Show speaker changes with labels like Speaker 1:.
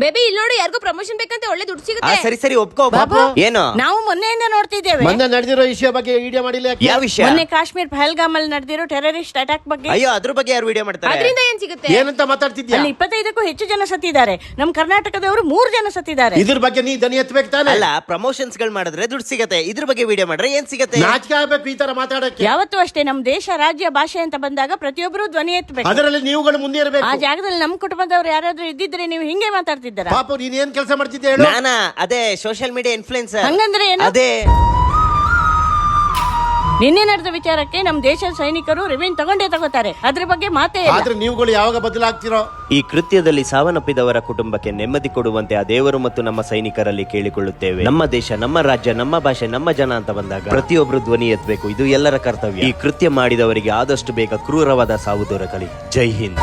Speaker 1: Baby ಇಲ್ಲಿ ನೋಡಿ, ಯಾರಿಗೂ ಪ್ರಮೋಷನ್ ಬೇಕಂತ ಒಳ್ಳೆ ದುಡ್ಡು ಸಿಗುತ್ತೆ.
Speaker 2: ಸರಿ ಸರಿ ಒಪ್ಕೋ ಬಾಬು. ಏನು
Speaker 3: ನಾವು ಮೊನ್ನೆಯಿಂದ ನೋಡ್ತಿದ್ದೇವೆ.
Speaker 4: ಮೊನ್ನೆ ನಡೆದಿರೋ ವಿಷಯ ಬಗ್ಗೆ ವಿಡಿಯೋ ಮಾಡಿಲ್ಲ ಯಾಕೆ?
Speaker 2: ಯಾವ ವಿಷಯ?
Speaker 3: ಮೊನ್ನೆ ಕಾಶ್ಮೀರ್ ಪಹಲ್ಗಾಮ್ ಅಲ್ಲಿ ನಡೆದಿರೋ ಟೆರರಿಸ್ಟ್ ಅಟ್ಯಾಕ್ ಬಗ್ಗೆ.
Speaker 2: ಅಯ್ಯೋ ಅದ್ರ ಬಗ್ಗೆ ಯಾರು ವಿಡಿಯೋ ಮಾಡ್ತಾರೆ?
Speaker 1: ಅದರಿಂದ ಏನ್ ಸಿಗುತ್ತೆ?
Speaker 4: ಏನಂತ ಮಾತಾಡ್ತಿದ್ಯಾ?
Speaker 3: ಅಲ್ಲಿ 25ಕ್ಕೂ ಹೆಚ್ಚು ಜನ ಸತ್ತಿದ್ದಾರೆ. ನಮ್ ಕರ್ನಾಟಕದವರು 3 ಜನ ಸತ್ತಿದ್ದಾರೆ.
Speaker 4: ಇದ್ರ ಬಗ್ಗೆ ನೀ ದನಿ ಎತ್ತಬೇಕು ತಾನೆ?
Speaker 2: ಅಲ್ಲ, ಪ್ರಮೋಷನ್ಸ್ ಗಳು ಮಾಡಿದ್ರೆ ದುಡ್ಡು ಸಿಗತ್ತೆ, ಇದ್ರ ಬಗ್ಗೆ ವಿಡಿಯೋ ಮಾಡ್ರೆ ಏನ್ ಸಿಗತ್ತೆ?
Speaker 4: ನಾಚಿಕೆ ಆಗ್ಬೇಕು ಈ ತರ ಮಾತಾಡಕ್ಕೆ.
Speaker 3: ಯಾವತ್ತೂ ಅಷ್ಟೇ, ನಮ್ ದೇಶ, ರಾಜ್ಯ, ಭಾಷೆ ಅಂತ ಬಂದಾಗ ಪ್ರತಿಯೊಬ್ಬರು ಧ್ವನಿ ಎತ್ತಬೇಕು.
Speaker 4: ಅದರಲ್ಲಿ ನೀವುಗಳು ಮುಂದೆ ಇರಬೇಕು.
Speaker 3: ಆ ಜಾಗದಲ್ಲಿ ನಮ್ ಕುಟುಂಬದವ್ರು ಯಾರಾದ್ರೂ ಇದ್ದಿದ್ರೆ ನೀವು ಹಿಂಗೆ ಮಾತಾಡ್ತಿದ್ದಾರ?
Speaker 4: ಪಾಪ ನೀನ್ ಏನ್ ಕೆಲಸ ಮಾಡ್ತಿದ್ದೆ ಹೇಳು?
Speaker 2: ನಾನಾ ಅದೇ ಸೋಷಿಯಲ್ ಮೀಡಿಯಾ ಇನ್ಫ್ಲುಯೆನ್ಸರ್.
Speaker 3: ಹಂಗಂದ್ರೆ ಏನು?
Speaker 2: ಅದೇ
Speaker 3: ನಿನ್ನೆ ನಡೆದ ವಿಚಾರಕ್ಕೆ ನಮ್ ದೇಶದ ಸೈನಿಕರು ರಿವೆಂಜ್ ತಗೋತಾರೆ. ಅದ್ರ ಬಗ್ಗೆ ಮಾತೇ ಇಲ್ಲ.
Speaker 4: ಆದ್ರೆ ನೀವುಗಳು ಯಾವಾಗ ಬದಲಾಗ್ತಿರೋ?
Speaker 2: ಈ ಕೃತ್ಯದಲ್ಲಿ ಸಾವನ್ನಪ್ಪಿದವರ ಕುಟುಂಬಕ್ಕೆ ನೆಮ್ಮದಿ ಕೊಡುವಂತೆ ಆ ದೇವರು ಮತ್ತು ನಮ್ಮ ಸೈನಿಕರಲ್ಲಿ ಕೇಳಿಕೊಳ್ಳುತ್ತೇವೆ. ನಮ್ಮ ದೇಶ, ನಮ್ಮ ರಾಜ್ಯ, ನಮ್ಮ ಭಾಷೆ, ನಮ್ಮ ಜನ ಅಂತ ಬಂದಾಗ ಪ್ರತಿಯೊಬ್ರು ಧ್ವನಿ ಎತ್ತಬೇಕು. ಇದು ಎಲ್ಲರ ಕರ್ತವ್ಯ. ಈ ಕೃತ್ಯ ಮಾಡಿದವರಿಗೆ ಆದಷ್ಟು ಬೇಗ ಕ್ರೂರವಾದ ಸಾವು ದೊರಕಲಿ. ಜೈ ಹಿಂದ್.